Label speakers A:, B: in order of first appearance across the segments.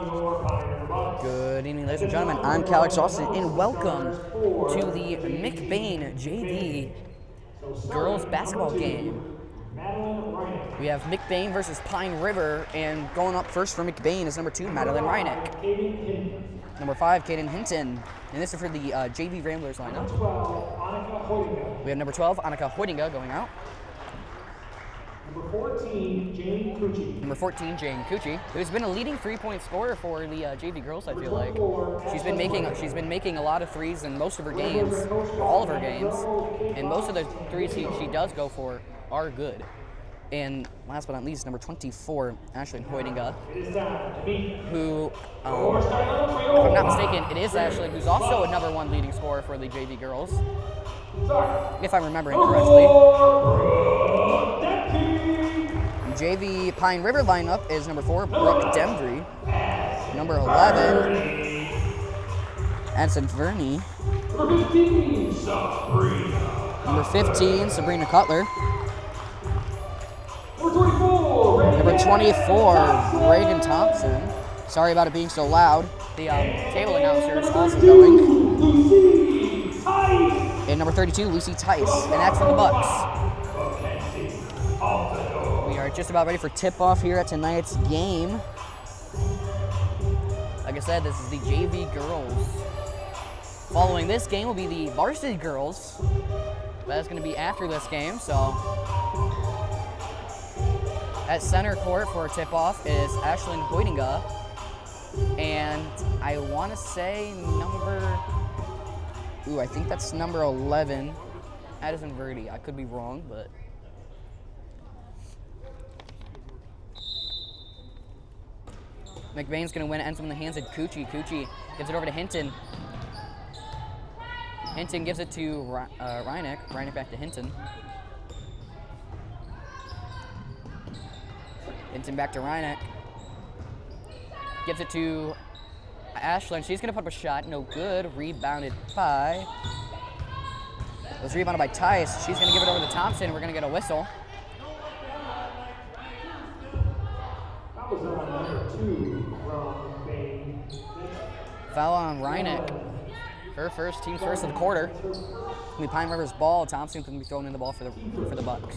A: Good evening, ladies and gentlemen. I'm Calix Austin, and welcome to the McBain JV girls basketball game. We have McBain versus Pine River, and going up first for McBain is number 2, Madeline Reinick. Number 5, Kaden Hinton. And this is for the JV Ramblers lineup. We have number 12, Annika Hoydinga, going out.
B: Number 14, Jane Cucci.
A: Number 14, Jane Cucci, who's been a leading three-point scorer for the JV girls. I feel like she's been making a lot of threes in most of her games, or all of her games, and most of the threes she does go for are good. And last but not least, number 24, Ashlyn Hoydinga, who, if I'm not mistaken, it is Ashlyn, who's also a number 1 leading scorer for the JV girls, if I'm remembering correctly. JV Pine River lineup is number 4, Brooke Demdry. Number 11, Addison Verney. Number 15, Sabrina Cutler. Number 24, Reagan Thompson. Sorry about it being so loud. The table announcer is also going. And number 32, Lucy Tice. And that's for the Bucks. We are just about ready for tip-off here at tonight's game. Like I said, this is the JV girls. Following this game will be the varsity girls. That's going to be after this game, so. At center court for tip-off is Ashlyn Hoydinga. And I want to say I think that's number 11, Addison Verdi. I could be wrong, but. McBain's going to win. It ends up in the hands of Cucci. Cucci gives it over to Hinton. Hinton gives it to Reinick. Reinick back to Hinton. Hinton back to Reinick. Gives it to Ashlyn. She's going to put up a shot. No good. Rebounded by. It was rebounded by Tice. She's going to give it over to Thompson. We're going to get a whistle. Foul on Reinick. Her first, team's first of the quarter. It's going to be Pine River's ball. Thompson can be throwing in the ball for the Bucks.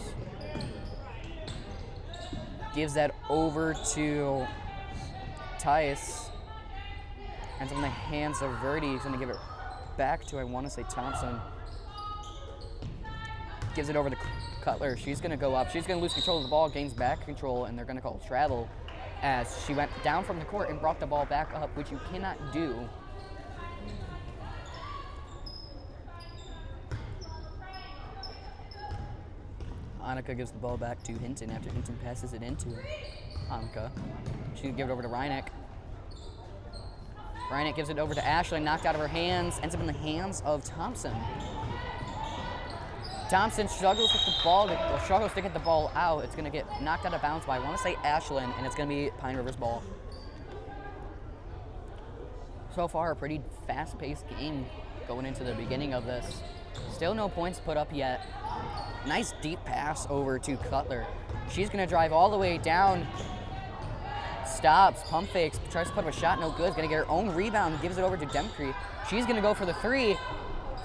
A: Gives that over to Tice. Ends up in the hands of Verdi. He's going to give it back to, I want to say, Thompson. Gives it over to Cutler. She's going to go up. She's going to lose control of the ball, gains back control, and they're going to call travel as she went down from the court and brought the ball back up, which you cannot do. Annika gives the ball back to Hinton after Hinton passes it into Annika. She can give it over to Reinick. Reinick gives it over to Ashlyn, knocked out of her hands, ends up in the hands of Thompson. Thompson struggles with the ball, struggles to get the ball out. It's going to get knocked out of bounds by, I want to say, Ashlyn, and it's going to be Pine River's ball. So far, a pretty fast-paced game going into the beginning of this. Still no points put up yet. Nice deep pass over to Cutler. She's going to drive all the way down. Stops, pump fakes, tries to put up a shot, no good. Going to get her own rebound, gives it over to Demcree. She's going to go for the 3.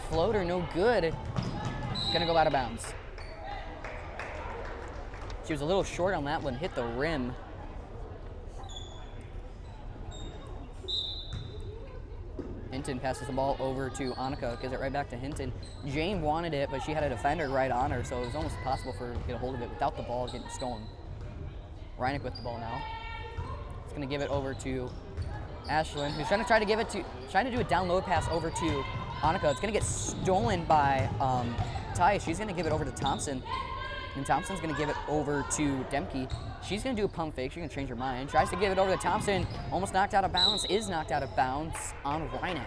A: Floater, no good. Going to go out of bounds. She was a little short on that one, hit the rim. Hinton passes the ball over to Annika, gives it right back to Hinton. Jane wanted it, but she had a defender right on her, so it was almost impossible for her to get a hold of it without the ball getting stolen. Reinick with the ball now. He's going to give it over to Ashlyn, who's trying to do a down low pass over to Annika. It's going to get stolen by Tice. She's going to give it over to Thompson, and Thompson's going to give it over to Demke. She's going to do a pump fake. She's going to change her mind. Tries to give it over to Thompson. Almost knocked out of bounds. Is knocked out of bounds on Reinick.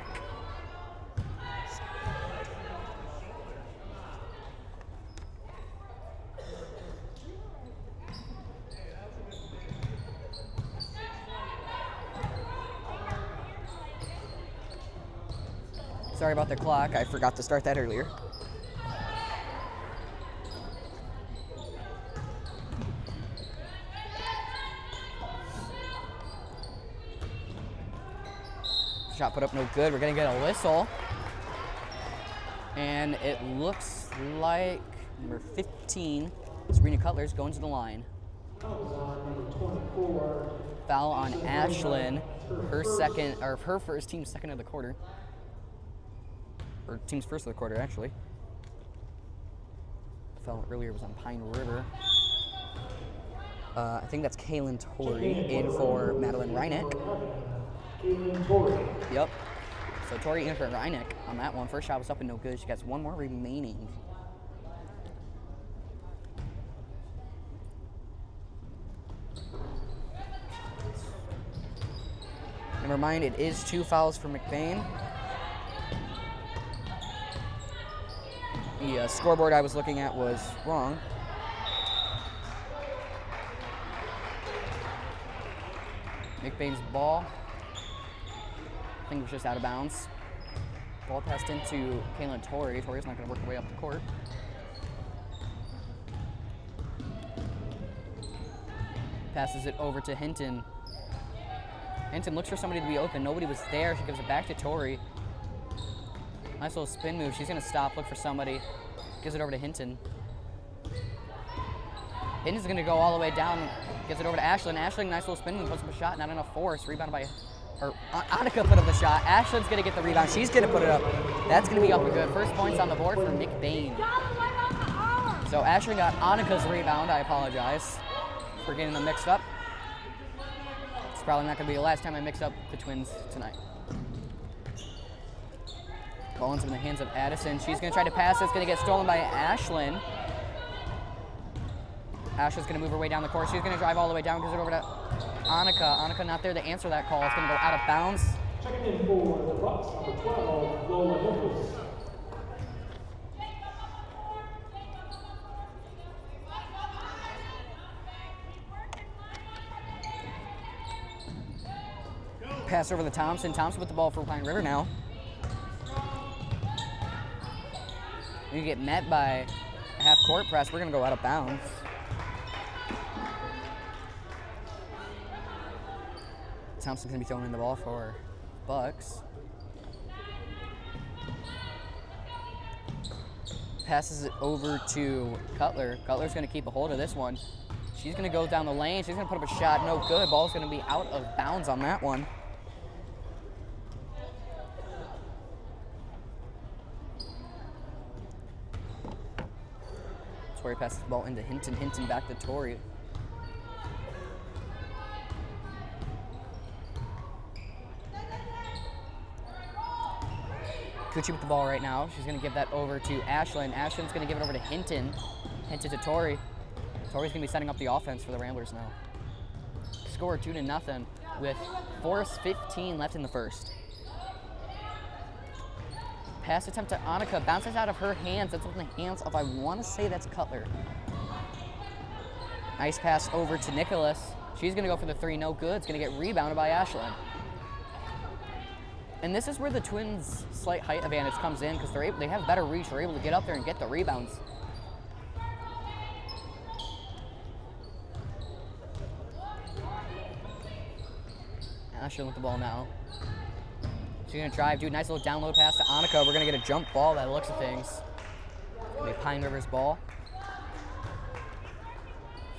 A: Sorry about the clock. I forgot to start that earlier. Shot put up no good. We're going to get a whistle. And it looks like number 15, Serena Cutler's going to the line. Foul on Ashlyn, her first, team's second of the quarter. Or team's first of the quarter, actually. Foul earlier was on Pine River. I think that's Kaylin Torrey in for Madeline Reinick. Yep. So Torrey in for Reinick on that one. First shot was up and no good. She gets one more remaining. Never mind, it is 2 fouls for McBain. The scoreboard I was looking at was wrong. McBain's ball, I think it was just out of bounds. Ball passed into Kaylin Torrey. Torrey's not going to work her way up the court. Passes it over to Hinton. Hinton looks for somebody to be open. Nobody was there. She gives it back to Torrey. Nice little spin move. She's going to stop, look for somebody. Gives it over to Hinton. Hinton's going to go all the way down. Gives it over to Ashlyn. Ashlyn, nice little spin move, puts up a shot. Not enough force. Rebounded by Annika put up the shot. Ashlyn's going to get the rebound. She's going to put it up. That's going to be up and good. First points on the board for McBain. So Ashlyn got Annika's rebound. I apologize for getting them mixed up. It's probably not going to be the last time I mix up the Twins tonight. Ball ends up in the hands of Addison. She's going to try to pass. It's going to get stolen by Ashlyn. Ashlyn's going to move her way down the court. She's going to drive all the way down, gives it over to Annika. Annika not there to answer that call. It's going to go out of bounds.
B: Checking in for the Bucks, number 12, Lola Nichols.
A: Pass over to Thompson. Thompson with the ball for Pine River now. We get met by a half-court press. We're going to go out of bounds. Thompson's going to be throwing in the ball for Bucks. Passes it over to Cutler. Cutler's going to keep a hold of this one. She's going to go down the lane. She's going to put up a shot. No good. Ball's going to be out of bounds on that one. Torrey passes the ball into Hinton. Hinton back to Torrey. Cucci with the ball right now. She's going to give that over to Ashlyn. Ashlyn's going to give it over to Hinton. Hinton to Torrey. Torrey's going to be setting up the offense for the Ramblers now. Score 2-0 with 4:15 left in the first. Pass attempt to Annika. Bounces out of her hands. That's in the hands of, I want to say that's Cutler. Nice pass over to Nicholas. She's going to go for the three. No good. It's going to get rebounded by Ashlyn. And this is where the Twins' slight height advantage comes in because they have better reach. They're able to get up there and get the rebounds. Ashlyn with the ball now. She's going to drive, do a nice little download pass to Annika. We're going to get a jump ball by the looks of things. It's going to be Pine River's ball.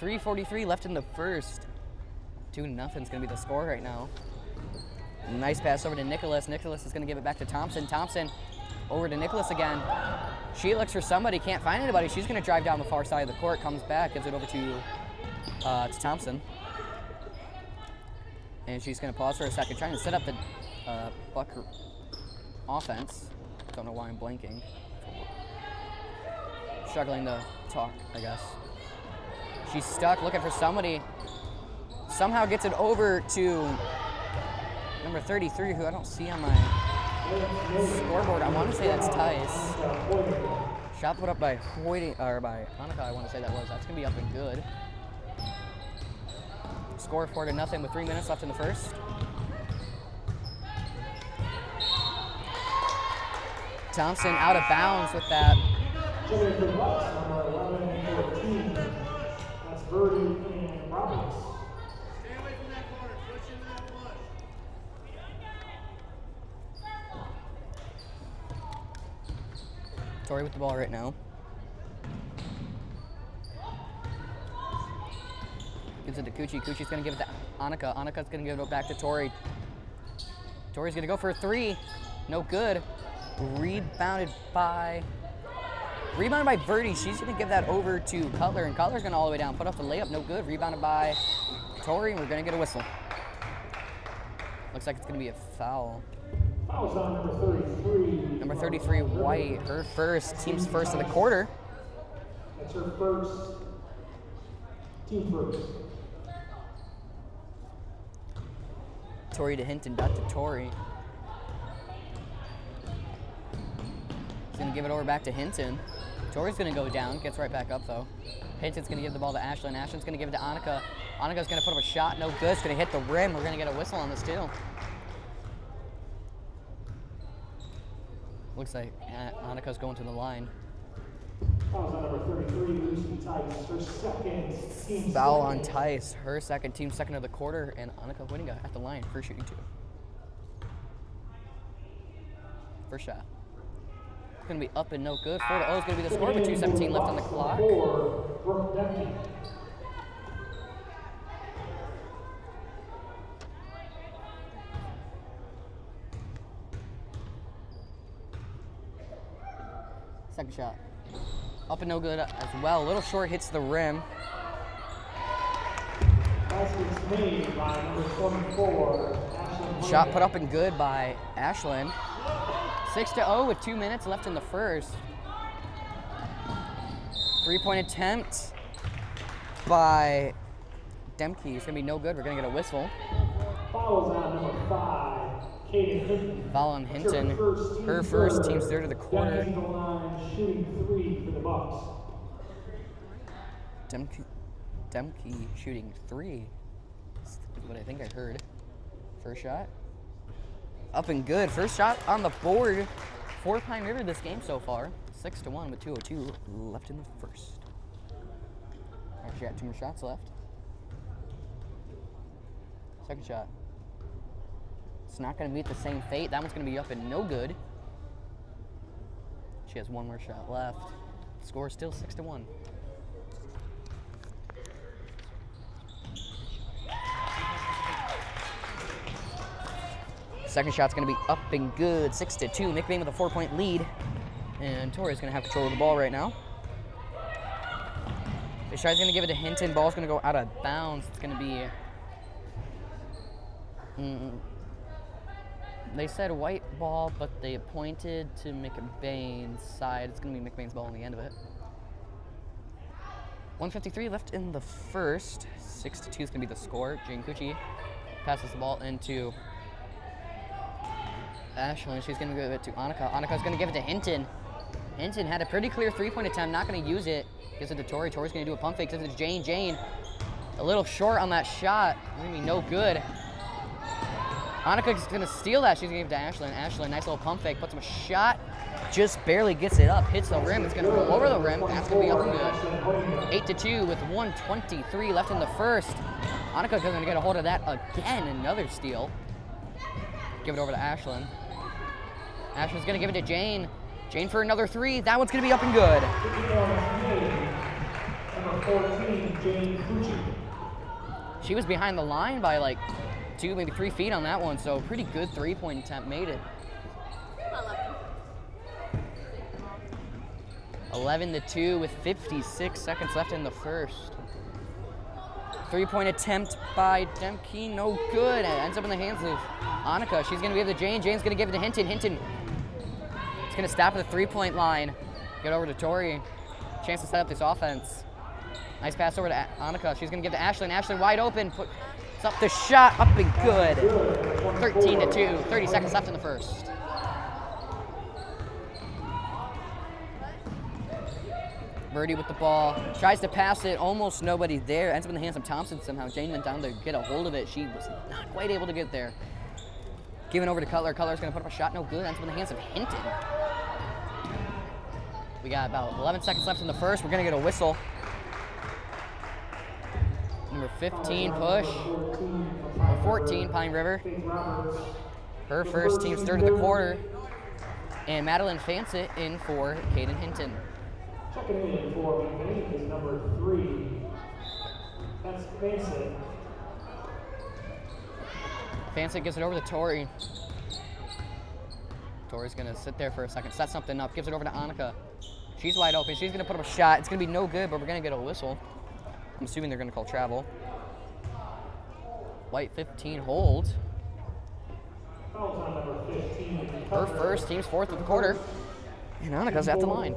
A: 3:43 left in the first. 2-0 is going to be the score right now. Nice pass over to Nicholas. Nicholas is going to give it back to Thompson. Thompson over to Nicholas again. She looks for somebody, can't find anybody. She's going to drive down the far side of the court, comes back, gives it over to Thompson. And she's going to pause for a second, trying to set up the Buck offense. Don't know why I'm blanking. Struggling to talk, I guess. She's stuck, looking for somebody. Somehow gets it over to number 33, who I don't see on my scoreboard. I want to say that's Tice. Shot put up by Hoyt, or by Annika, I want to say that was. That's going to be up and good. Score 4-0 with 3 minutes left in the first. Thompson out of bounds with that.
B: Checking in for the Bucks, number 11 and 14. That's Birdie and Roberts.
A: Tori with the ball right now. Gives it to Kuchi. Kuchi's going to give it to Annika. Annika's going to give it back to Tori. Tori's going to go for a 3. No good. Rebounded by Verdi. She's going to give that over to Cutler, and Cutler's going to all the way down. Put off the layup. No good. Rebounded by Tori, and we're going to get a whistle. Looks like it's going to be a foul.
B: Foul's on number 33.
A: Number 33, White. Her first, team's first of the quarter.
B: That's her first. Team first.
A: Tori to Hinton, back to Tori. He's going to give it over back to Hinton. Tori's going to go down, gets right back up though. Hinton's going to give the ball to Ashlyn. Ashlyn's going to give it to Annika. Annika's going to put up a shot, no good. It's going to hit the rim. We're going to get a whistle on this too. Looks like Annika's going to the line.
B: Foul's on number 33, Lucy Tice. Her second. Team
A: Foul on
B: second.
A: Tice, her second, team second of the quarter, and Annika winning at the line for shooting 2. First shot. It's going to be up and no good. 4-0 is going to be the score, but 2:17 left on the clock.
B: Brooke Demke.
A: Second shot. Up and no good as well. A little short, hits the rim.
B: Basket's made by number 24, Ashlyn.
A: Shot put up and good by Ashlyn. 6-0 with 2 minutes left in the first. 3-point attempt by Demke. It's going to be no good. We're going to get a whistle.
B: Foul's on number 5, Kaden Hinton.
A: Foul on Hinton. Her first, team's third of the quarter.
B: Down the line, shooting 3 for the Bucks.
A: Demke shooting 3. That's what I think I heard. First shot. Up and good. First shot on the board for Pine River this game so far. 6-1 with 2:02 left in the first. Actually got 2 more shots left. Second shot. It's not going to meet the same fate. That one's going to be up and no good. She has 1 more shot left. The score is still 6-1. Second shot's going to be up and good. 6-2. McBain with a 4-point lead. And Tori's going to have control of the ball right now. Ishai's going to give it to Hinton. Ball's going to go out of bounds. It's going to be... They said white ball, but they pointed to McBain's side. It's going to be McBain's ball on the end of it. 1:53 left in the first. 6-2 is going to be the score. Jane Cucci passes the ball into Ashlyn. She's going to give it to Annika. Annika's going to give it to Hinton. Hinton had a pretty clear 3-point attempt, not going to use it. Gives it to Tori. Tori's going to do a pump fake. Gives it to Jane. Jane, a little short on that shot. Going to be no good. Annika's going to steal that. She's going to give it to Ashlyn. Ashlyn, nice little pump fake. Puts him a shot. Just barely gets it up. Hits the rim. It's going to go over the rim. That's going to be up and good. 8-2 with 1:23 left in the first. Annika's going to get a hold of that again. Another steal. Give it over to Ashlyn. Ashlyn's going to give it to Jane. Jane for another 3. That one's going to be up and good.
B: Number 14, Jane Cucci.
A: She was behind the line by like 2, maybe 3 feet on that one, so pretty good 3-point attempt. Made it. 11-2 with 56 seconds left in the first. 3-point attempt by Demke, no good. It ends up in the hands of Annika. She's going to give it to Jane. Jane's going to give it to Hinton. Hinton is going to stop at the 3-point line. Get over to Tori. Chance to set up this offense. Nice pass over to Annika. She's going to give it to Ashlyn. Ashlyn wide open. It's up the shot. Up and good. 13-2. 30 seconds left in the first. Verdi with the ball. Tries to pass it. Almost nobody there. Ends up in the hands of Thompson somehow. Jane went down there to get a hold of it. She was not quite able to get there. Giving over to Cutler. Cutler's going to put up a shot. No good. Ends up in the hands of Hinton. We got about 11 seconds left in the first. We're going to get a whistle. Number 15 push. Or 14, Pine River. Her first, team's third of the quarter. And Madeline Fansett in for Caden Hinton.
B: Checking in for McBain is number 3. That's Fansett.
A: Fansett gives it over to Tori. Tori's gonna sit there for a second, set something up, gives it over to Annika. She's wide open, she's gonna put up a shot. It's gonna be no good, but we're gonna get a whistle. I'm assuming they're gonna call travel. White 15 holds.
B: Fouls on number 15.
A: Her first, team's fourth of the quarter. And Annika's at the line.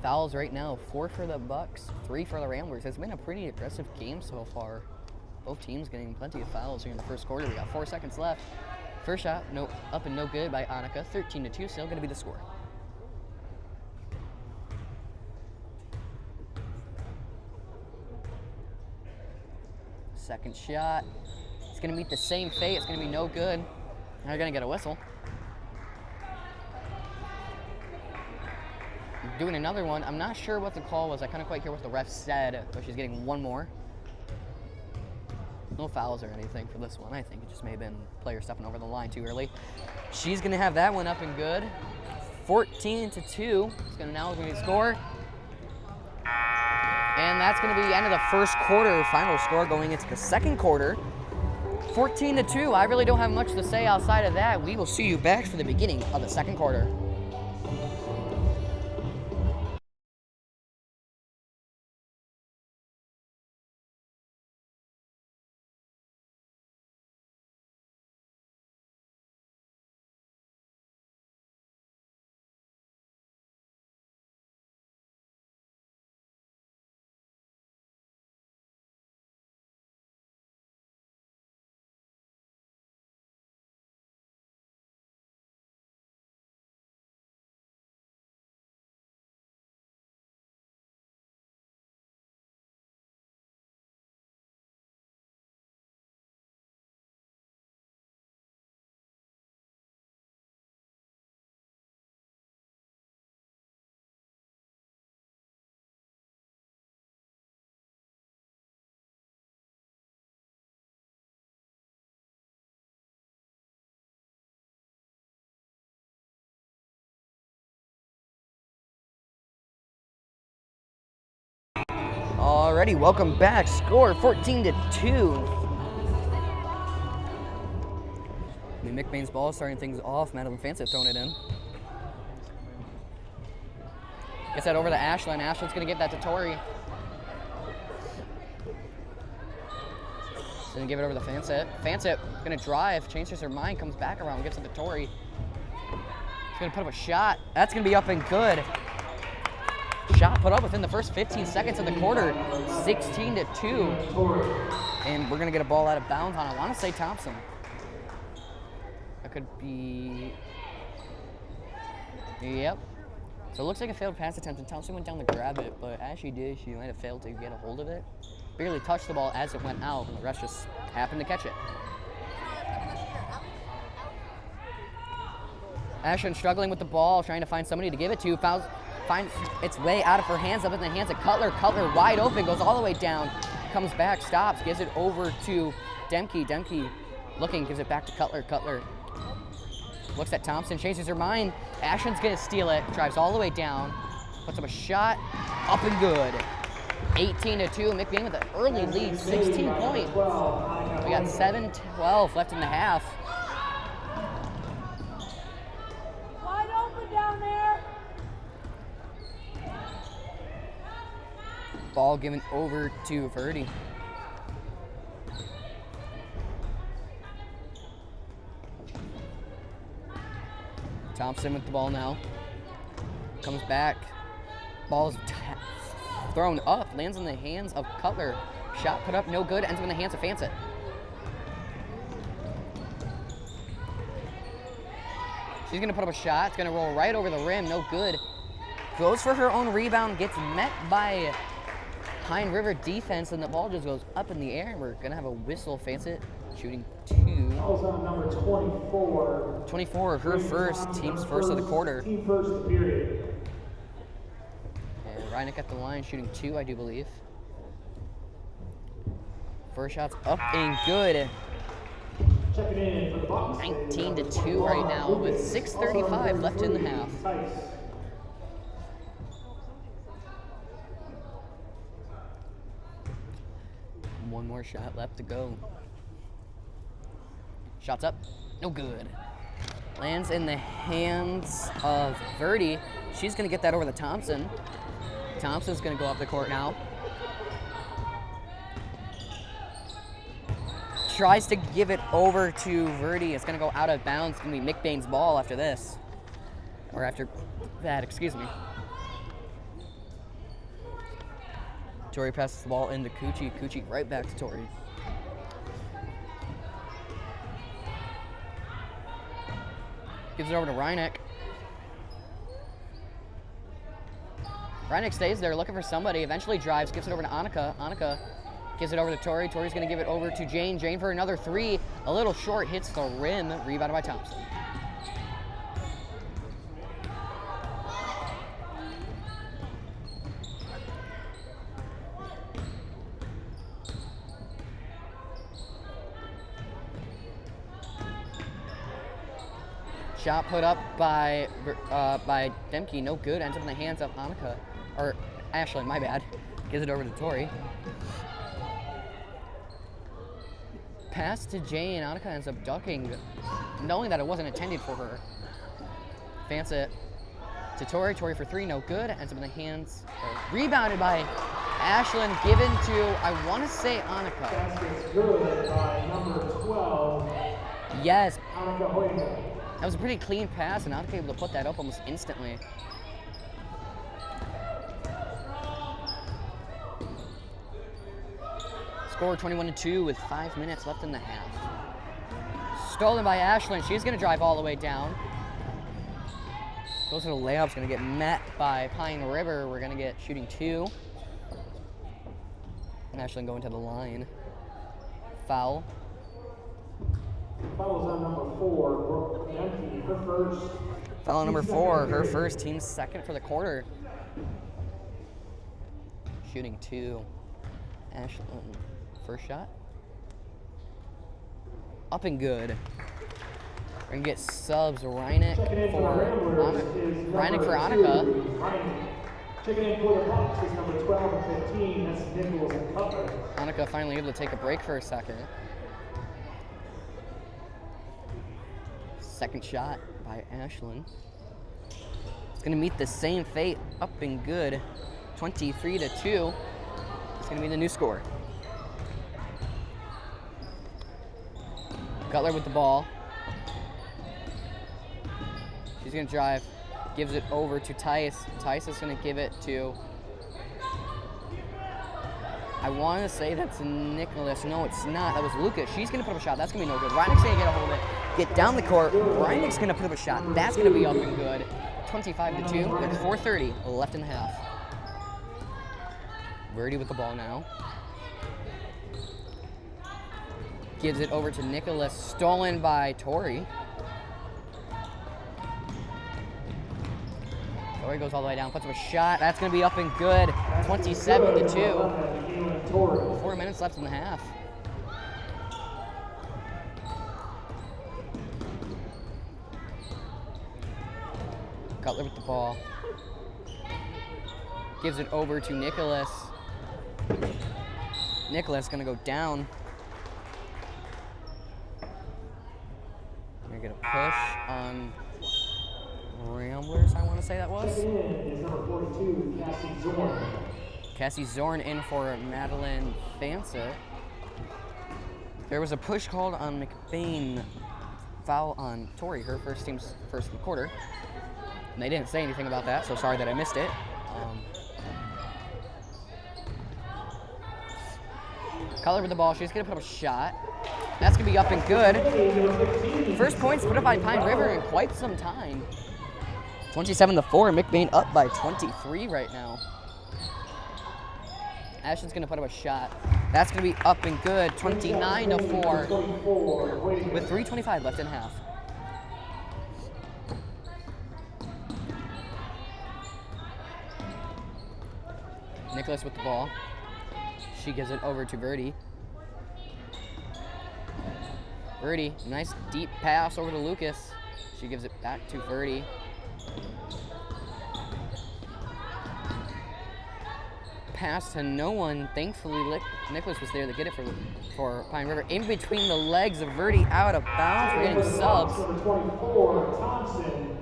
A: Fouls right now, 4 for the Bucks, 3 for the Ramblers. It's been a pretty aggressive game so far. Both teams getting plenty of fouls here in the first quarter. We got 4 seconds left. First shot, no, up and no good by Annika. 13-2, still gonna be the score. Second shot, it's gonna meet the same fate. It's gonna be no good. Now they're gonna get a whistle. Doing another one. I'm not sure what the call was. I couldn't quite hear what the ref said, but she's getting one more. No fouls or anything for this one. I think it just may have been player stepping over the line too early. She's gonna have that one up and good. 14-2. It's gonna now score. And that's gonna be the end of the first quarter. Final score going into the second quarter. 14-2. I really don't have much to say outside of that. We will see you back for the beginning of the second quarter. Alrighty, welcome back. Score 14-2. McBain's ball starting things off. Madeline Fansett throwing it in. Gets that over to Ashlyn. Ashlyn's gonna give that to Tori. Gonna give it over to Fansett. Fansett gonna drive, changes her mind, comes back around, gives it to Tori. She's gonna put up a shot. That's gonna be up and good. Shot put up within the first 15 seconds of the quarter, 16-2. And we're gonna get a ball out of bounds on, I wanna say Thompson. That could be, yep. So it looks like a failed pass attempt and Thompson went down to grab it, but as she did, she might have failed to get a hold of it. Barely touched the ball as it went out, and the rest just happened to catch it. Ashlyn struggling with the ball, trying to find somebody to give it to. Finds its way out of her hands, up in the hands of Cutler. Cutler wide open, goes all the way down, comes back, stops, gives it over to Demke. Demke looking, gives it back to Cutler. Cutler looks at Thompson, changes her mind. Ashlyn's gonna steal it, drives all the way down, puts up a shot, up and good. 18-2, McBain with an early lead, 16 points. We got 7-12 left in the half.
C: Wide open down there.
A: Ball given over to Verdi. Thompson with the ball now. Comes back. Ball's thrown up, lands in the hands of Cutler. Shot put up, no good, ends up in the hands of Fansett. She's gonna put up a shot, it's gonna roll right over the rim, no good. Goes for her own rebound, gets met by Pine River defense, and the ball just goes up in the air, and we're gonna have a whistle. Fansett shooting 2.
B: Fouls on number 24.
A: 24, her first, team's first of the quarter.
B: Team first of the period.
A: And Reineck at the line, shooting 2, I do believe. First shot's up and good.
B: Checking in for the Bucks.
A: 19-2 right now with 6:35 left in the half.
B: Tice.
A: One more shot left to go. Shots up, no good. Lands in the hands of Verdi. She's gonna get that over to Thompson. Thompson's gonna go up the court now. Tries to give it over to Verdi. It's gonna go out of bounds. It's gonna be McBain's ball after this. Or after that, excuse me. Tori passes the ball into Cucci. Cucci right back to Tori. Gives it over to Reineck. Reineck stays there looking for somebody. Eventually drives, gives it over to Annika. Annika gives it over to Tori. Tori's going to give it over to Jane. Jane for another three. A little short, hits the rim. Rebounded by Thompson. Shot put up by Demke, no good. Ends up in the hands of Annika, or Ashlyn, my bad. Gives it over to Tori. Pass to Jane. Annika ends up ducking, knowing that it wasn't intended for her. Fans it to Tori. Tori for three, no good. Ends up in the hands. Rebounded by Ashlyn, given to, I want to say, Annika.
B: Basket's good by number 12.
A: Yes.
B: Annika Hoyga.
A: That was a pretty clean pass, and Annika able to put that up almost instantly. Score 21-2 with 5 minutes left in the half. Stolen by Ashlyn. She's going to drive all the way down. Goes to the layup's going to get met by Pine River. We're going to get shooting two. And Ashlyn going to the line. Foul.
B: Foul's on number 4, Brooke Demke, her first.
A: Foul number 4, her first, team second for the quarter. Shooting two. Ashlyn, first shot. Up and good. We're gonna get subs. Reineck for Annika.
B: Checking in for the Bucks is number 12 and 15. That's Nichols and Cutler.
A: Annika finally able to take a break for a second. Second shot by Ashlyn. It's gonna meet the same fate, up and good. 23-2. It's gonna be the new score. Cutler with the ball. She's gonna drive, gives it over to Tice. Tice is gonna give it to, I want to say that's Nicholas. No, it's not. That was Lucas. She's going to put up a shot. That's going to be no good. Reineck's going to get a hold of it. Get down the court. Reineck's going to put up a shot. That's going to be up and good. 25-2 with 4:30 left in the half. Verdi with the ball now. Gives it over to Nicholas. Stolen by Tori. Tori goes all the way down. Puts up a shot. That's going to be up and good. 27-2. 4 minutes left in the half. Cutler with the ball. Gives it over to Nicholas. Nicholas gonna go down. We're gonna get a push on Ramblers, I want to say that was.
B: Checking in is number 42, Cassie Zorn.
A: Cassie Zorn in for Madeline Fansett. There was a push called on McBain. Foul on Tori, her team's first in the quarter. And they didn't say anything about that, so sorry that I missed it. Cutler with the ball. She's going to put up a shot. That's going to be up and good. First points put up by Pine River in quite some time. 27-4. McBain up by 23 right now. Ashton's going to put up a shot. That's going to be up and good. 29-4 with 3:25 left in half. Nicholas with the ball. She gives it over to Verdi. Verdi, nice deep pass over to Lucas. She gives it back to Verdi. Pass to no one. Thankfully, Nicholas was there to get it for Pine River. In between the legs of Verdi, out of bounds. We're getting subs.
B: Number 24, Thompson.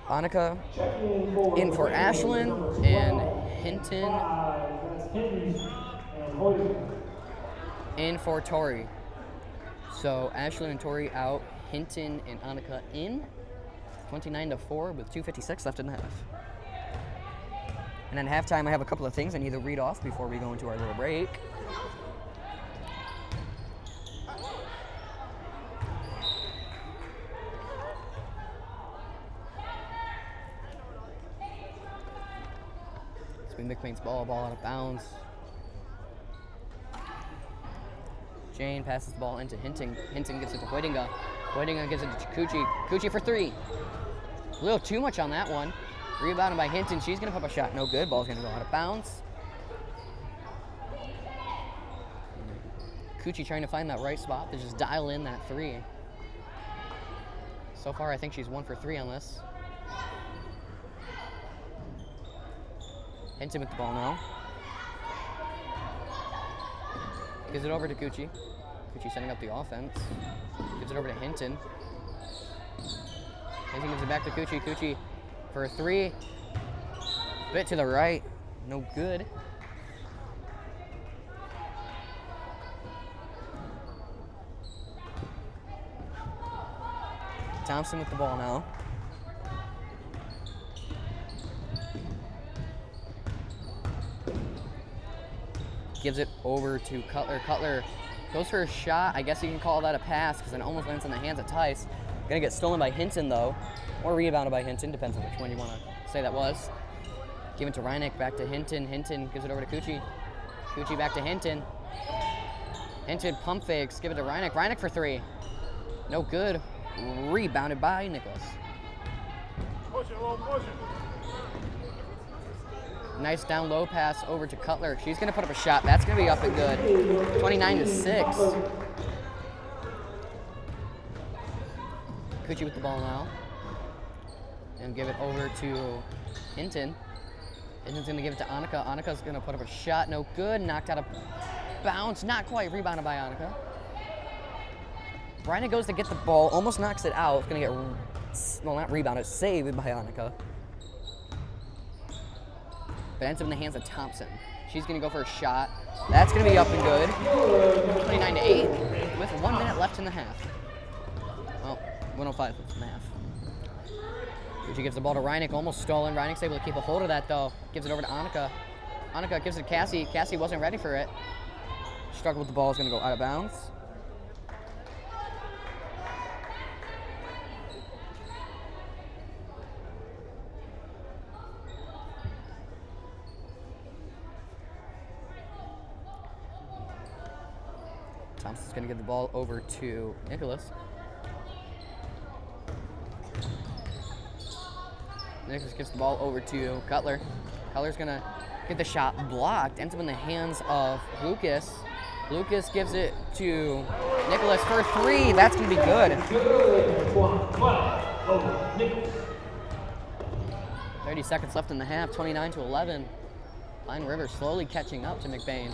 A: Annika
B: Checking
A: in for Ashlyn and Hinton
B: That's Hinton and Hoyt.
A: in for Tori. So Ashlyn and Tori out. Hinton and Annika in. 29-4 with 2:56 left in the half. And then halftime, I have a couple of things I need to read off before we go into our little break. It's been McBain's ball out of bounds. Jane passes the ball into Hinton. Hinton gives it to Hoydinga. Hoydinga gives it to Kuchi. Kuchi for three. A little too much on that one. Rebounded by Hinton. She's going to pop a shot. No good. Ball's going to go out of bounds. Kuchi trying to find that right spot to just dial in that three. So far, I think she's 1 for 3 on this. Hinton with the ball now. Gives it over to Kuchi. Kuchi setting up the offense. Gives it over to Hinton. Hinton gives it back to Kuchi. Kuchi for a three. Bit to the right. No good. Thompson with the ball now. Gives it over to Cutler. Cutler goes for a shot. I guess you can call that a pass because it almost lands in the hands of Tice. Gonna get stolen by Hinton though, or rebounded by Hinton, depends on which one you want to say that was. Give it to Reineck, back to Hinton. Hinton gives it over to Kuchi. Kuchi back to Hinton. Hinton pump fakes, give it to Reineck. Reineck for three. No good. Rebounded by Nicholas.
D: Push it, little push it.
A: Nice down low pass over to Cutler. She's gonna put up a shot. That's gonna be up and good. 29-6. Kuchi with the ball now. And give it over to Hinton. Hinton's gonna give it to Annika. Annika's gonna put up a shot. No good. Knocked out of bounds. Not quite. Rebounded by Annika. Bryna goes to get the ball. Almost knocks it out. It's gonna get, well, not rebounded. Saved by Annika. But ends up in the hands of Thompson. She's gonna go for a shot. That's gonna be up and good. 29-8 with 1 minute left in the half. Well, 1:05 left in the half. Kuchi gives the ball to Reineck, almost stolen. Reineck's able to keep a hold of that though. Gives it over to Annika. Annika gives it to Cassie. Cassie wasn't ready for it. Struggled with the ball, is gonna go out of bounds. Thompson's gonna give the ball over to Nicholas. Nicholas gives the ball over to Cutler. Cutler's gonna get the shot blocked. Ends up in the hands of Lucas. Lucas gives it to Nicholas for three. That's gonna be good. 30 seconds left in the half. 29-11. Pine River slowly catching up to McBain.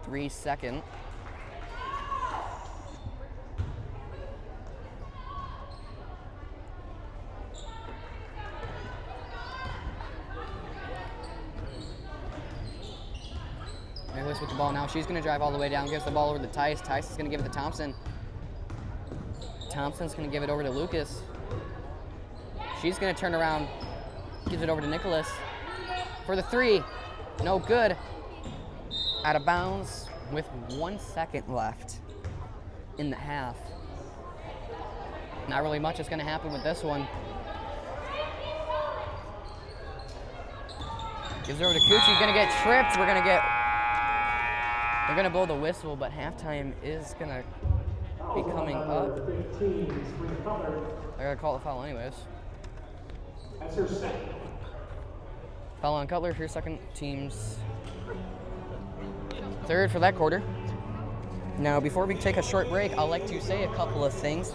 A: 3 second. Nicholas with the ball now. She's going to drive all the way down, gives the ball over to Tice. Tice is going to give it to Thompson. Thompson's going to give it over to Lucas. She's going to turn around, gives it over to Nicholas for the three. No good. Out of bounds with 1 second left in the half. Not really much is going to happen with this one. Gives it over to Kuchi. Going to get tripped. They're going to blow the whistle, but halftime is going to be coming up. I got to call the foul anyways.
B: That's her second.
A: Foul on Cutler for your second team's third for that quarter. Now, before we take a short break, I'd like to say a couple of things.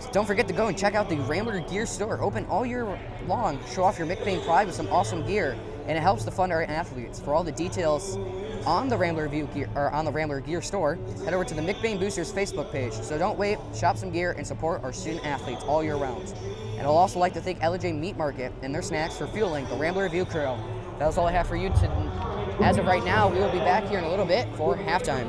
A: So don't forget to go and check out the Rambler Gear Store. Open all year long. Show off your McBain pride with some awesome gear, and it helps to fund our athletes. For all the details on the Rambler Gear Store, head over to the McBain Boosters Facebook page. So don't wait. Shop some gear and support our student athletes all year round. And I'd also like to thank LJ Meat Market and their snacks for fueling the Rambler Review crew. That was all I have for you as of right now. We will be back here in a little bit for halftime.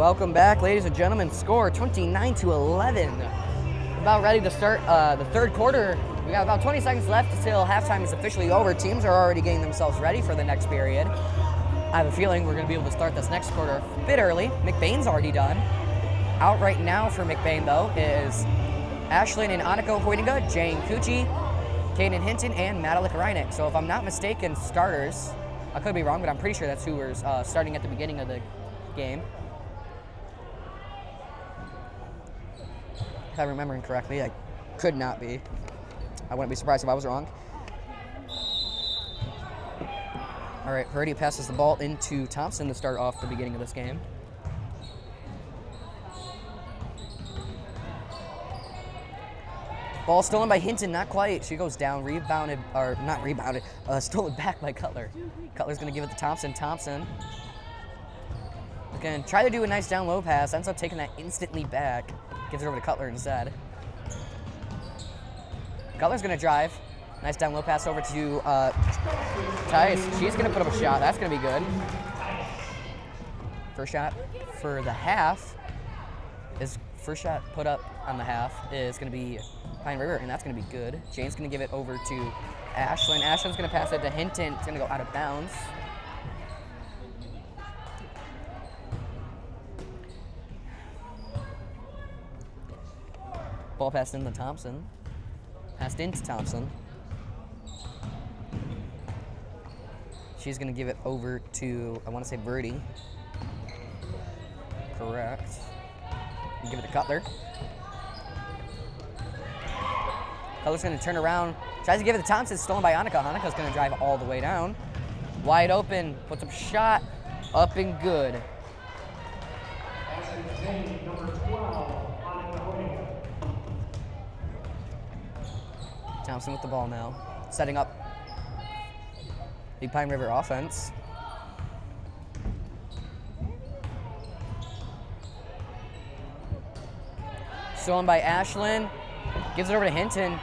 A: Welcome back, ladies and gentlemen. Score 29-11. About ready to start the third quarter. We got about 20 seconds left until halftime is officially over. Teams are already getting themselves ready for the next period. I have a feeling we're going to be able to start this next quarter a bit early. McBain's already done. Out right now for McBain, though, is Ashlyn and Annika Hoytinga, Jane Cucci, Kaden Hinton, and Madalik Reineck. So if I'm not mistaken, starters, I could be wrong, but I'm pretty sure that's who was starting at the beginning of the game. If I'm remembering correctly, I could not be. I wouldn't be surprised if I was wrong. All right, Purdy passes the ball into Thompson to start off the beginning of this game. Ball stolen by Hinton, not quite. She goes down, rebounded, or not rebounded, stolen back by Cutler. Cutler's gonna give it to Thompson. Thompson gonna try to do a nice down low pass, ends up taking that instantly back. Gives it over to Cutler instead. Cutler's gonna drive. Nice down low pass over to Tice. She's gonna put up a shot. That's gonna be good. First shot for the half is first shot put up on the half is gonna be Pine River, and that's gonna be good. Jane's gonna give it over to Ashlyn. Ashlyn's gonna pass it to Hinton. It's gonna go out of bounds. Ball passed into Thompson. Passed into Thompson. She's gonna give it over to, I wanna say Verdi. Correct. Give it to Cutler. Cutler's gonna turn around, tries to give it to Thompson, stolen by Annika. Annika's gonna drive all the way down. Wide open, puts up a shot, up and good. Thompson with the ball now, setting up Big Pine River offense. Stolen by Ashlyn, gives it over to Hinton.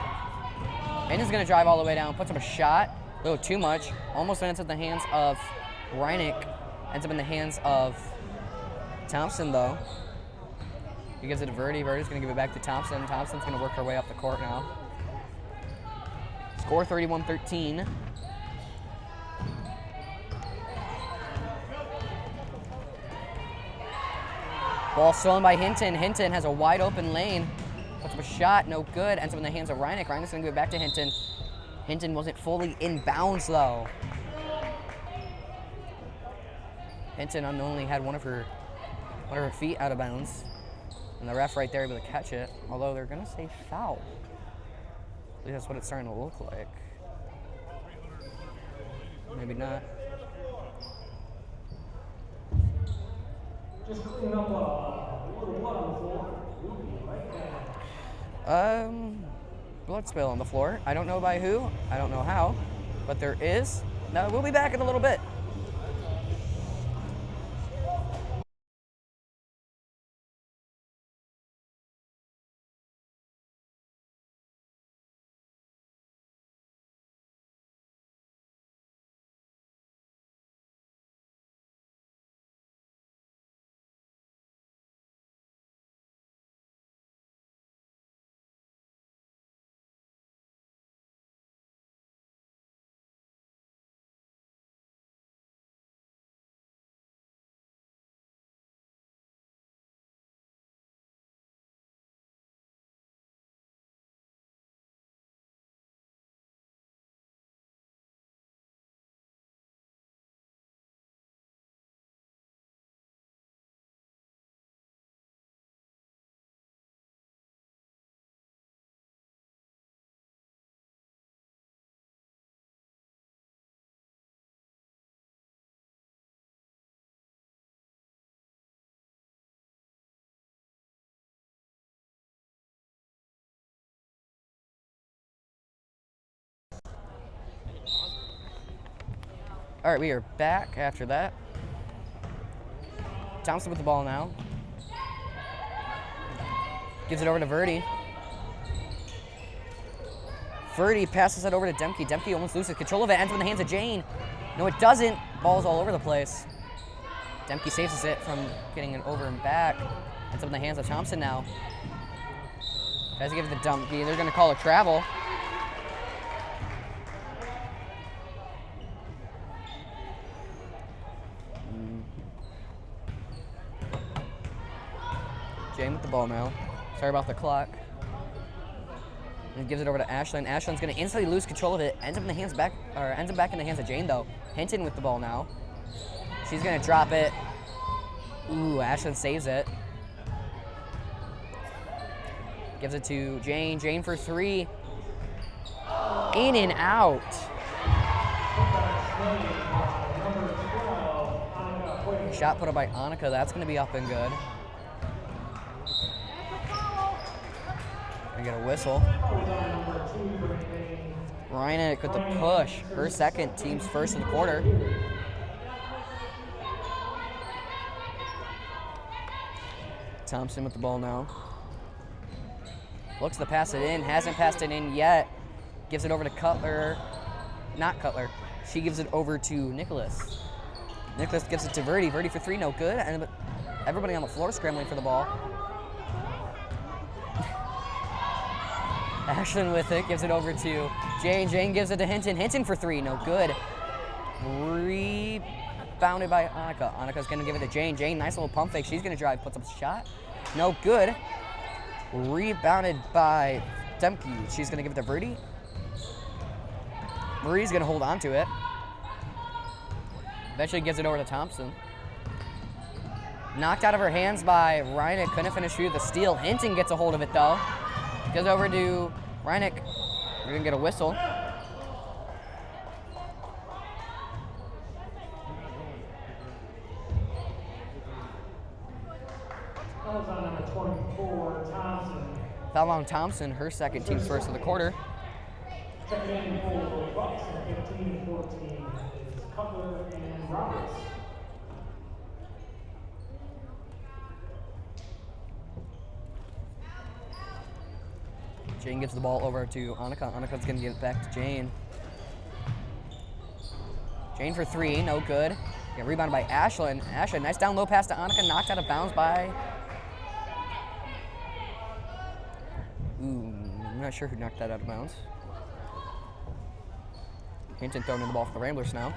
A: Hinton's gonna drive all the way down, puts up a shot, a little too much, almost ends up in the hands of Reineck, ends up in the hands of Thompson though. He gives it to Verdi, Verdi's gonna give it back to Thompson. Thompson's gonna work her way up the court now. Score 31-13. Ball stolen by Hinton. Hinton has a wide open lane. Puts up a shot, no good. Ends up in the hands of Reineck. Reineck's gonna give it back to Hinton. Hinton wasn't fully in bounds though. Hinton unknowingly had one of her feet out of bounds. And the ref right there able to catch it. Although they're gonna say foul. At least that's what it's starting to look like. Maybe not.
B: Just clean up a little blood on the floor. Right there.
A: Blood spill on the floor. I don't know by who. I don't know how. But there is. No, we'll be back in a little bit. All right, we are back after that. Thompson with the ball now. Gives it over to Verdi. Verdi passes it over to Demke. Demke almost loses control of it. Ends up in the hands of Jane. No, it doesn't. Ball's all over the place. Demke saves it from getting it over and back. Ends up in the hands of Thompson now. Tries to give it to Demke. They're going to call a travel. Jane with the ball now. Sorry about the clock. And gives it over to Ashlyn. Ashlyn's going to instantly lose control of it. Ends up back in the hands of Jane though. Hinton with the ball now. She's going to drop it. Ooh, Ashlyn saves it. Gives it to Jane. Jane for three. In and out. Shot put up by Annika. That's going to be up and good. I get a whistle. Reineck with the push. Her second, team's first in the quarter. Thompson with the ball now. Looks to pass it in. Hasn't passed it in yet. Gives it over to Cutler. Not Cutler. She gives it over to Nicholas. Nicholas gives it to Verdi. Verdi for three, no good. And everybody on the floor scrambling for the ball. Ashlyn with it, gives it over to Jane. Jane gives it to Hinton. Hinton for three, no good. Rebounded by Annika. Annika's gonna give it to Jane. Jane, nice little pump fake. She's gonna drive, puts up a shot. No good. Rebounded by Demke. She's gonna give it to Verdi. Marie's gonna hold on to it. Eventually gives it over to Thompson. Knocked out of her hands by Reineck. Couldn't finish through the steal. Hinton gets a hold of it though. Goes over to Reineck. We're gonna get a whistle.
B: Foul on number 24, Thompson.
A: Foul on Thompson, her second, team's first of the quarter.
B: Checking in for Bucks at 15-14 is Cutler and Roberts.
A: Jane gives the ball over to Annika. Annika's gonna get it back to Jane. Jane for three, no good. Get rebounded by Ashlyn. Ashlyn, nice down low pass to Annika, knocked out of bounds by... Ooh, I'm not sure who knocked that out of bounds. Hinton throwing in the ball for the Ramblers now.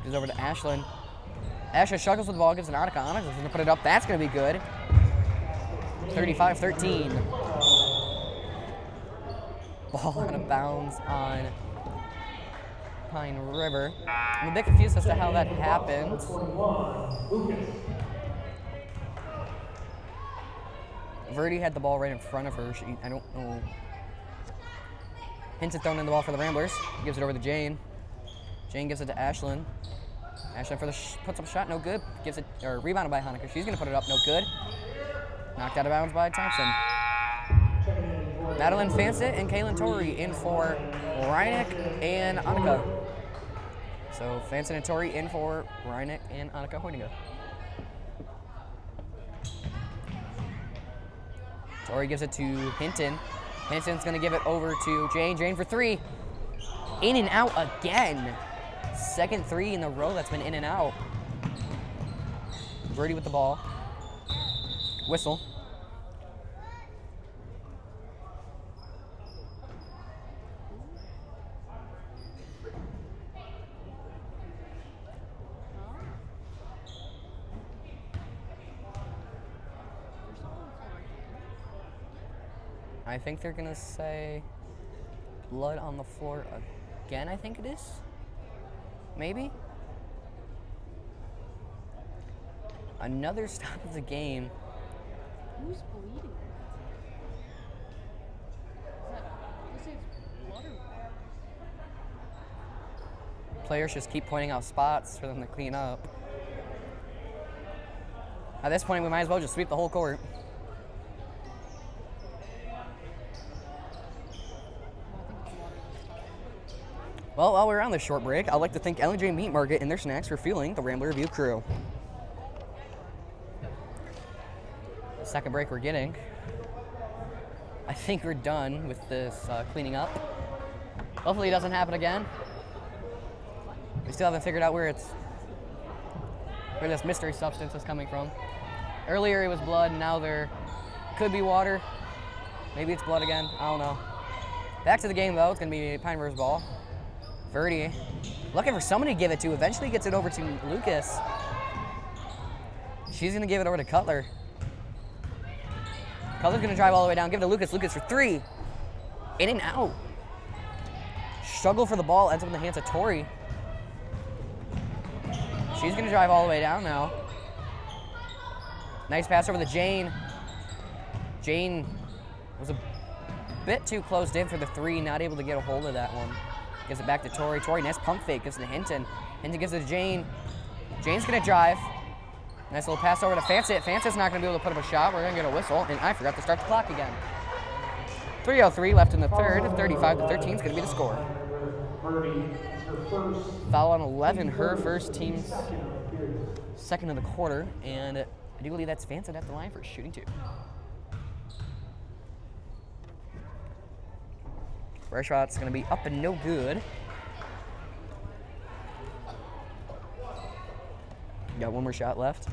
A: Goes over to Ashlyn. Ashlyn struggles with the ball, gives it to Annika. Annika's gonna put it up, that's gonna be good. 35-13. Ball out of bounds on Pine River. I'm a bit confused as to how that happened. Verdi had the ball right in front of her. I don't know. Hinton throwing in the ball for the Ramblers. Gives it over to Jane. Jane gives it to Ashlyn. Ashlyn for the puts up a shot, no good. Gives it, or rebounded by Hanukkah. She's gonna put it up, no good. Knocked out of bounds by Thompson. Madeline Fansett and Kaylin Torrey in for Reineck and Annika. So Fansett and Torrey in for Reineck and Annika Hoyninga. Torrey gives it to Hinton. Hinton's gonna give it over to Jane. Jane for three. In and out again. Second three in a row that's been in and out. Verdi with the ball. Whistle. I think they're gonna say blood on the floor again, I think it is. Maybe? Another stop of the game.
C: Who's bleeding? Is it blood or
A: Players just keep pointing out spots for them to clean up. At this point, we might as well just sweep the whole court. Well, while we're on this short break, I'd like to thank L&J Meat Market and their snacks for fueling the Rambler Review crew. The second break we're getting. I think we're done with this cleaning up. Hopefully it doesn't happen again. We still haven't figured out where it's where this mystery substance is coming from. Earlier it was blood, now there could be water. Maybe it's blood again, I don't know. Back to the game though, it's gonna be Pine River's ball. Verdi, looking for somebody to give it to, eventually gets it over to Lucas. She's gonna give it over to Cutler. Cutler's gonna drive all the way down, give it to Lucas. Lucas for 3. In and out. Struggle for the ball, ends up in the hands of Tori. She's gonna drive all the way down now. Nice pass over to Jane. Jane was a bit too closed in for the 3, not able to get a hold of that one. Gives it back to Tori. Tori, nice pump fake, gives it to Hinton. Hinton gives it to Jane. Jane's gonna drive. Nice little pass over to Fancett. Fancett's not gonna be able to put up a shot. We're gonna get a whistle, and I forgot to start the clock again. 3:03 left in the third. 35-13 is gonna be the score. Foul on 11, her first, team's second of the quarter, and I do believe that's Fancett at the line for shooting 2. First shot's gonna be up and no good. Got one more shot left.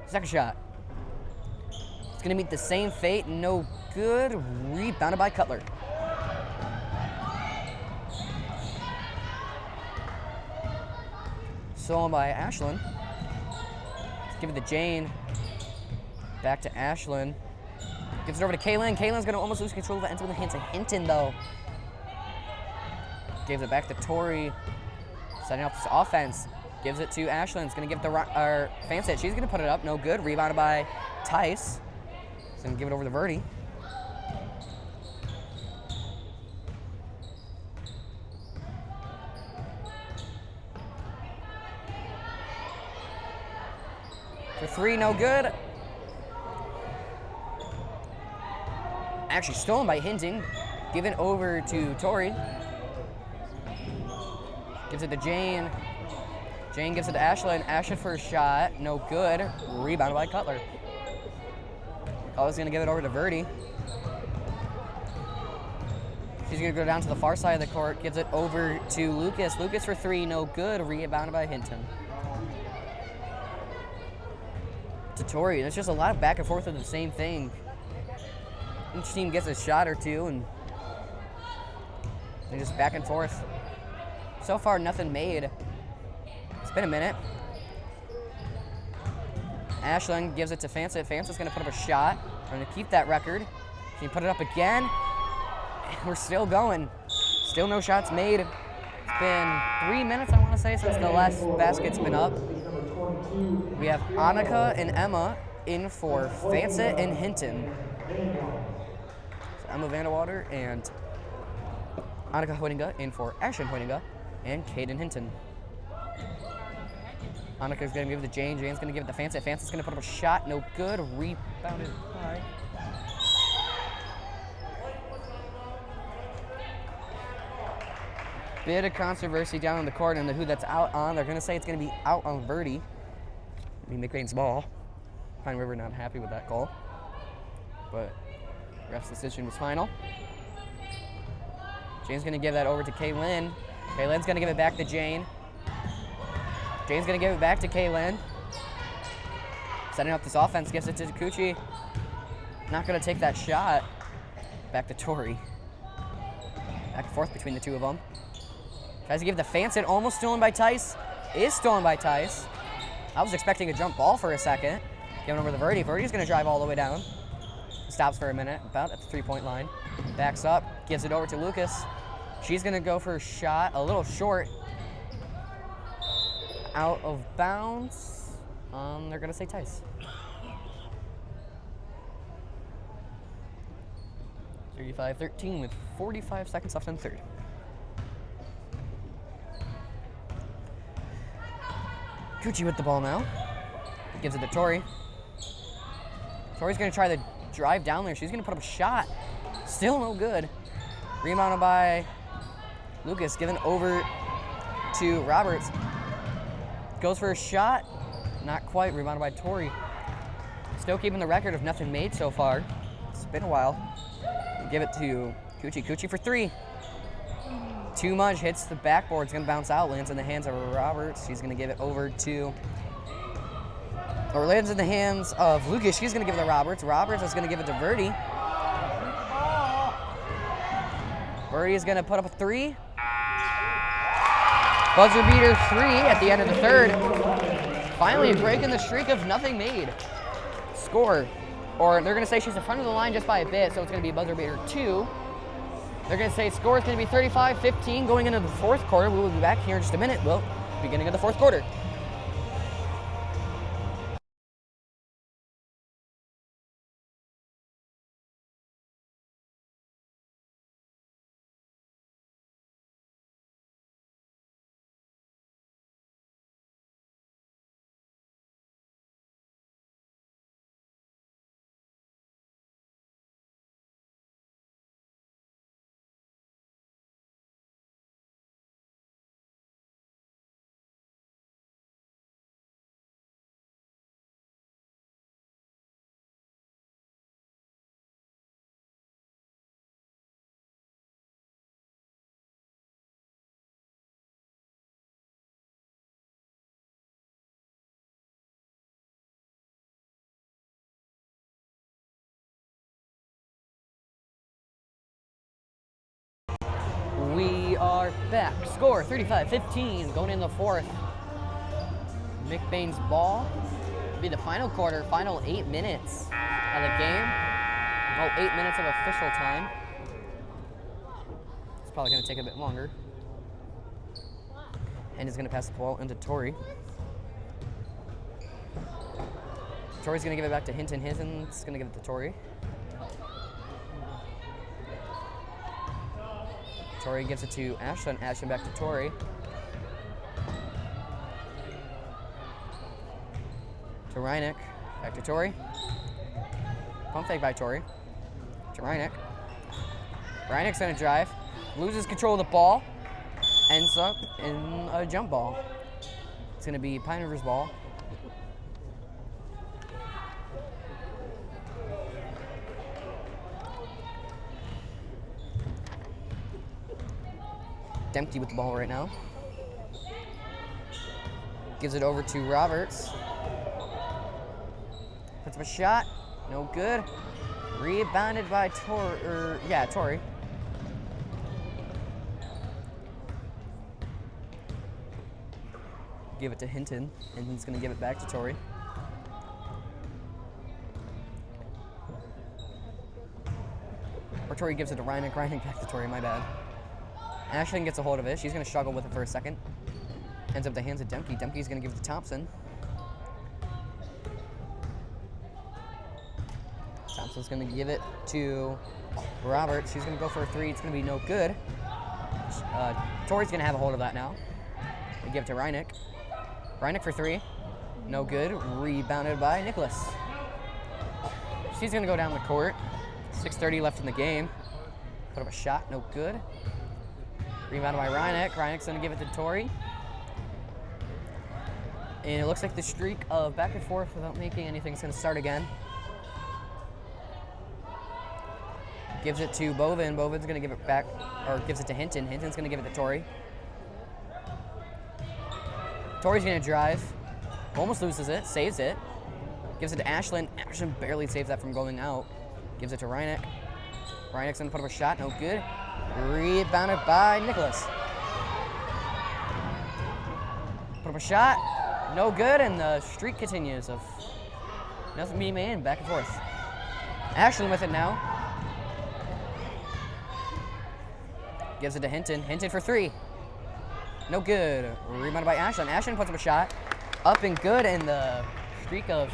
A: Second shot. It's gonna meet the same fate, no good. Rebounded by Cutler. Stolen by Ashlyn. Let's give it to Jane. Back to Ashlyn. Gives it over to Kaylin. Kaylin's gonna almost lose control of it. Ends up in the hands of Hinton though. Gives it back to Tori. Setting up this offense. Gives it to Ashlyn. It's gonna give it to Fancett. She's gonna put it up. No good. Rebounded by Tice. She's gonna give it over to Verdi. For 3, no good. Actually stolen by Hinton. Given over to Tori. Gives it to Jane. Jane gives it to Ashlyn. Ashlyn for a shot. No good. Rebounded by Cutler. Cutler's gonna give it over to Verdi. She's gonna go down to the far side of the court. Gives it over to Lucas. Lucas for 3, no good. Rebounded by Hinton. To Tori. There's just a lot of back and forth of the same thing. Each team gets a shot or two, and they're just back and forth. So far, nothing made. It's been a minute. Ashlyn gives it to Fancett. Fancett's gonna put up a shot. We're gonna keep that record. She can put it up again. And we're still going. Still no shots made. It's been 3 minutes, I wanna say, since the last basket's been up. We have Annika and Emma in for Fancett and Hinton. So Emma Vandewater and Annika Hoydinga in for Ashlyn Hoydinga and Caden Hinton. Annika's gonna give it to Jane. Jane's gonna give it to Fancett. Fancett's gonna put up a shot. No good. Rebounded by. Bit of controversy down in the court and who that's out on. They're gonna say it's gonna be out on Verdi. McBain's ball. Pine River not happy with that call, but ref's decision was final. Jane's gonna give that over to Kaylin. Kaylin's gonna give it back to Jane. Jane's gonna give it back to Kaylin. Setting up this offense, gives it to Takuchi. Not gonna take that shot. Back to Tori. Back and forth between the two of them. Tries to give it to Fancett, almost stolen by Tice. Is stolen by Tice. I was expecting a jump ball for a second. Giving over to Verdi. Verdi's gonna drive all the way down. Stops for a minute, about at the 3-point line. Backs up, gives it over to Lucas. She's gonna go for a shot, a little short. Out of bounds. They're gonna say Tice. 35-13 with 45 seconds left in the third. Kuchi with the ball now. Gives it to Tori. Tori's gonna try to drive down there. She's gonna put up a shot. Still no good. Rebounded by Lucas, given over to Roberts. Goes for a shot. Not quite. Rebounded by Tori. Still keeping the record of nothing made so far. It's been a while. Give it to Kuchi. Kuchi for 3. Too much, hits the backboard. It's going to bounce out, lands in the hands of Roberts. She's going to give it over to, or lands in the hands of Lucas. She's going to give it to Roberts. Roberts is going to give it to Verdi. Verdi is going to put up a 3. Buzzer beater 3 at the end of the third. Finally breaking the streak of nothing made. Score, or they're going to say she's in front of the line just by a bit, so it's going to be buzzer beater 2. They're going to say score is going to be 35-15 going into the fourth quarter. We will be back here in just a minute. Well, beginning of the fourth quarter. We are back. Score 35-15 going in the fourth. McBain's ball. It'll be the final quarter, final 8 minutes of the game. Well, 8 minutes of official time. It's probably going to take a bit longer. And he's going to pass the ball into Tori. Tori's going to give it back to Hinton. Hinton's going to give it to Tori. Tori gives it to Ashlyn. Ashlyn back to Tori. To Reineck. Back to Tori. Pump fake by Tori. To Reineck. Reineck's going to drive. Loses control of the ball. Ends up in a jump ball. It's going to be Pine River's ball. Empty with the ball right now. Gives it over to Roberts. Puts up a shot. No good. Rebounded by Tori. Give it to Hinton. Hinton's going to give it back to Tori. Or Tori gives it to Reineck. Reineck back to Tori, my bad. Ashlyn gets a hold of it. She's going to struggle with it for a second. Ends up the hands of Demke. Demke's going to give it to Thompson. Thompson's going to give it to Roberts. She's going to go for a 3. It's going to be no good. Tori's going to have a hold of that now. They give it to Reineck. Reineck for 3. No good. Rebounded by Nicholas. She's going to go down the court. 6:30 left in the game. Put up a shot. No good. Rebounded by Reineck. Reineck's going to give it to Tori. And it looks like the streak of back and forth without making anything is going to start again. Gives it to Bovin. Bovin's going to give it back, or gives it to Hinton. Hinton's going to give it to Tori. Tori's going to drive. Almost loses it. Saves it. Gives it to Ashlyn. Ashlyn barely saves that from going out. Gives it to Reineck. Reineck's going to put up a shot. No good. Rebounded by Nicholas. Put up a shot. No good, and the streak continues of nothing being made, back and forth. Ashlyn with it now. Gives it to Hinton. Hinton for 3. No good. Rebounded by Ashlyn. Ashlyn puts up a shot. Up and good, and the streak of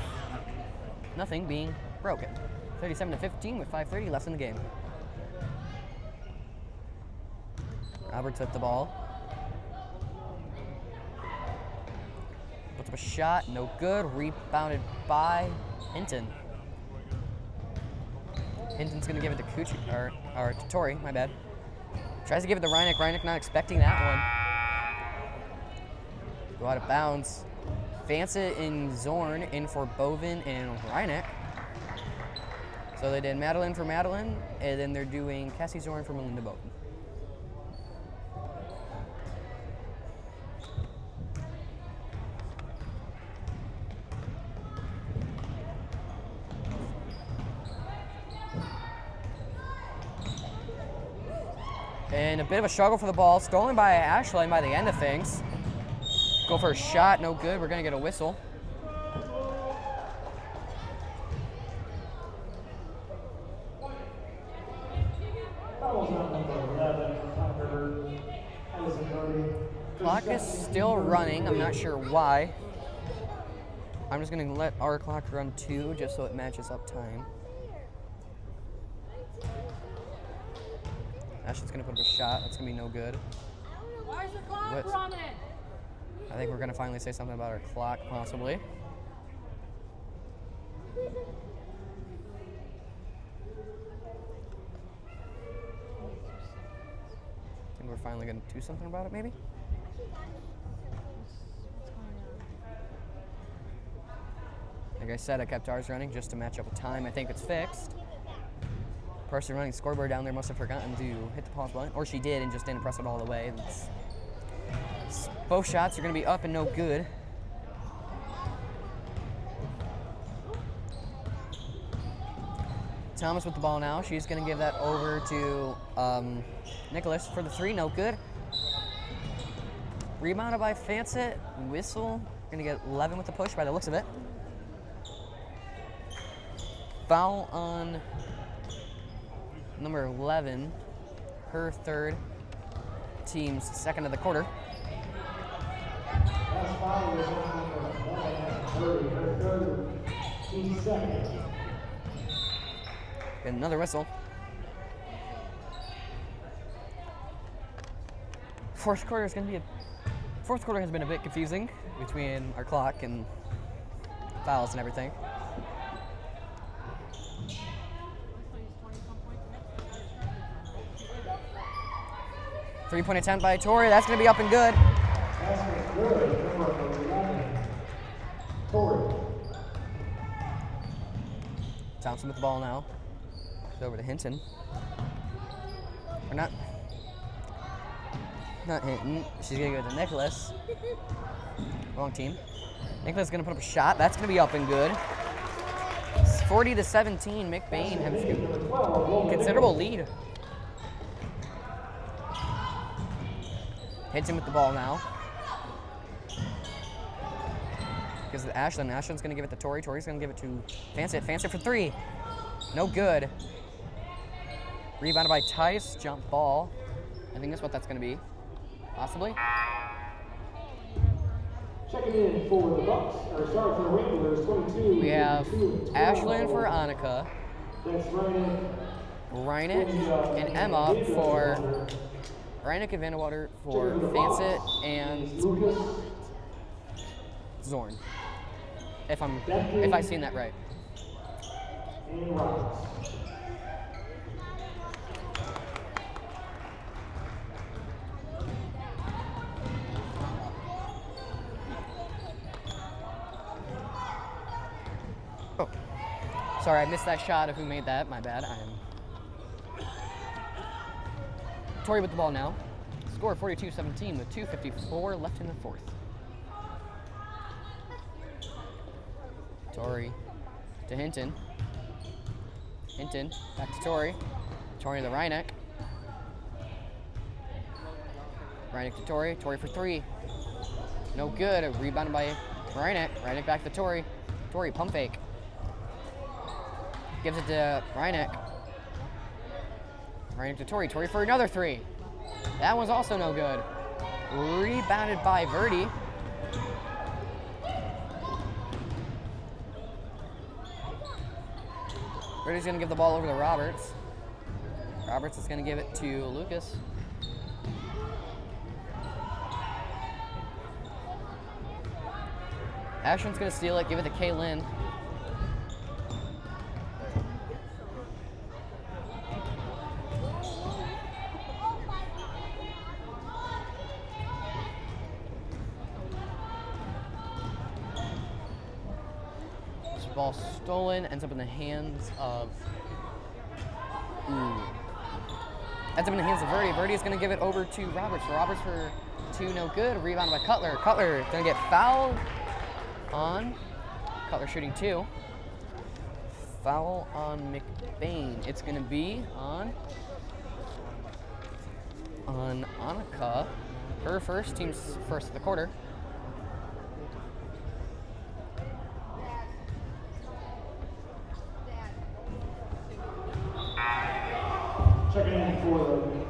A: nothing being broken. 37-15 with 5:30 left in the game. Roberts with the ball. Puts up a shot, no good. Rebounded by Hinton. Hinton's gonna give it to or to Tori, my bad. Tries to give it to Reineck. Reineck not expecting that one. Go out of bounds. Fancett and Zorn in for Bovin and Reineck. So they did Madeline for Madeline, and then they're doing Cassie Zorn for Melinda Bowden. And a bit of a struggle for the ball. Stolen by Ashlyn by the end of things. Go for a shot, no good. We're going to get a whistle. Clock is still running. I'm not sure why. I'm just going to let our clock run too, just so it matches up time. Ashlyn's going to put up a shot. That's going to be no good.
C: Why is the clock
A: What?
C: running?
A: I think we're going to finally say something about our clock, possibly. I think we're finally going to do something about it, maybe?
C: What's going on?
A: Like I said, I kept ours running just to match up with time. I think it's fixed. Person running scoreboard down there must have forgotten to hit the pause button, or she did and just didn't press it all the way. Both shots are going to be up and no good. Thomas with the ball now. She's going to give that over to Nicholas for the three. No good. Rebounded by Fancett. Whistle. Going to get 11 with the push by the looks of it. Foul on number 11. Her third. Team's second of the quarter.
B: Last foul was on number 11, her third, team second.
A: Get another whistle. Fourth quarter has been a bit confusing between our clock and fouls and everything. 3-point attempt by Tori. That's going to be up and good.
B: That's good, number 11, Tori.
A: Thompson with the ball now. It's over to Hinton. Or not Hinton. She's going to go to Nicholas. Wrong team. Nicholas is going to put up a shot. That's going to be up and good. It's 40-17. McBain has a considerable lead. Hinton with the ball now. Gives it to Ashlyn. Ashlyn's going to give it to Tori. Tori's going to give it to Fancett. Fancett for three. No good. Rebounded by Tice. Jump ball. I think that's what that's going to be. Possibly.
B: Checking in for the Bucks, or sorry, for the Wranglers, 22.
A: We have
B: 22,
A: Ashlyn for Annika.
B: That's
A: Reinet and Emma for Reinet and Vandewater for Fancett and
B: Lucas.
A: Zorn. If I've seen that right.
B: And Roberts.
A: Oh, sorry, I missed that shot of who made that. My bad. Tori with the ball now. Score 42-17 with 2:54 left in the fourth. Tori to Hinton. Hinton back to Tori. Tori to Reinet. Reinet to Tori. Tori for three. No good. Rebounded by Reinet. Reinet back to Tori. Tori pump fake. Gives it to Reinet. Reinet to Tori. Tori for another three. That one's also no good. Rebounded by Verdi. Verdi's going to give the ball over to Roberts. Roberts is going to give it to Lucas. Ashlyn's going to steal it, give it to Kaylin. This ball stolen, ends up in the hands of... Ends up in the hands of Verdi. Verdi is going to give it over to Roberts. Roberts for two, no good. Rebounded by Cutler. Cutler going to get fouled on. Cutler shooting two. Foul on McBain. It's going to be on on Annika. Her first, team's first of the quarter.
B: Checking in for the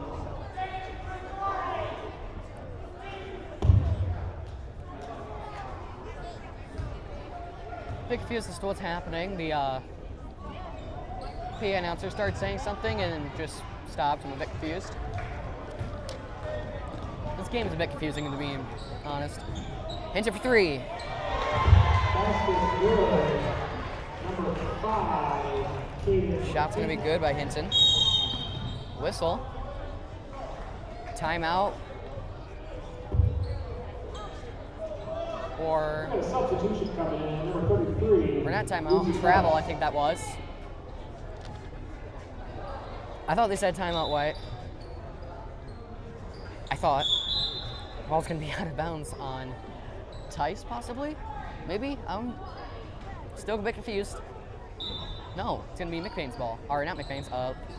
A: Bit confused as to what's happening. The PA announcer started saying something and just stopped. I'm a bit confused. This game is a bit confusing to be honest. Hinton for three.
B: basket good. Number 5, Kaden.
A: Shot's gonna be good by Hinton. Whistle. Timeout. Or
B: Got a substitution coming in, number 33.
A: we're not timeout. Travel, I think that was. I thought they said timeout, White. I thought. Ball's gonna be out of bounds on Tice, possibly? Maybe? I'm still a bit confused. No, it's gonna be McBain's ball. Or not McBain's,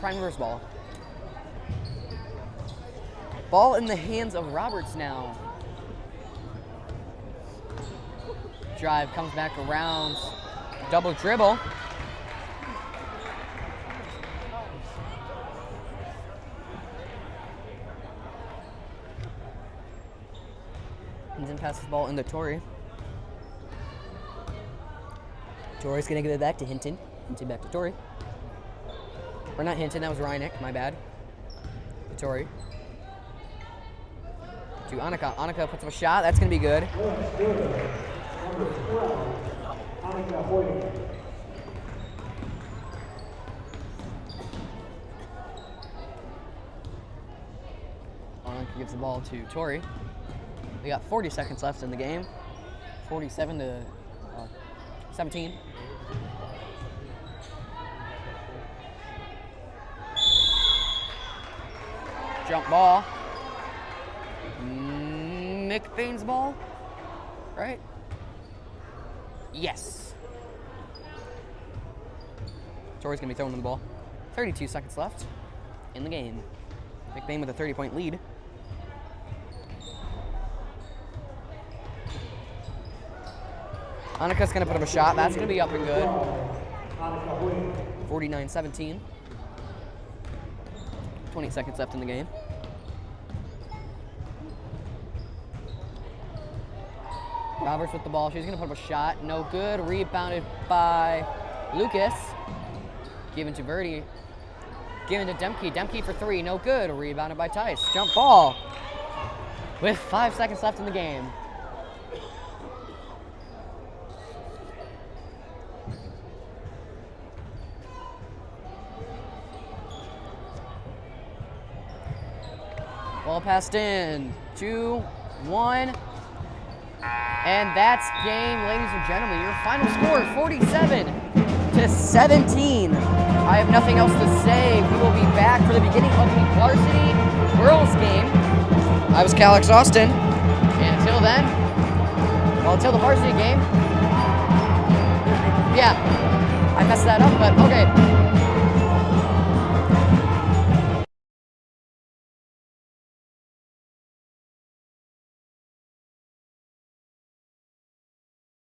A: Prime River's ball. Ball in the hands of Roberts now. Drive comes back around. Double dribble. Hinton passes the ball into Torrey. Torrey's gonna give it back to Hinton. Hinton back to Torrey. Or not Hinton, that was Reineck, my bad. To Torrey. To Annika. Annika puts up a shot, that's gonna be good.
B: That's good. Number 12, Annika Hoyt.
A: Annika gives the ball to Torrey. We got 40 seconds left in the game. 47 to 17. Jump ball. McBain's ball, right? Yes. Torrey's gonna be throwing the ball. 32 seconds left in the game. McBain with a 30-point lead. Annika's gonna put up a shot. That's gonna be up and good.
B: Annika Hoyt.
A: 49-17. 20 seconds left in the game. Roberts with the ball. She's gonna put up a shot. No good. Rebounded by Lucas. Given to Verdi. Given to Demke. Demke for three. No good. Rebounded by Tice. Jump ball. With 5 seconds left in the game. Ball passed in. 2-1. And that's game, ladies and gentlemen. Your final score, 47-17. I have nothing else to say. We will be back for the beginning of the varsity girls game. I was Calix Austin. And until then, well, until the varsity game. Yeah, I messed that up, but okay.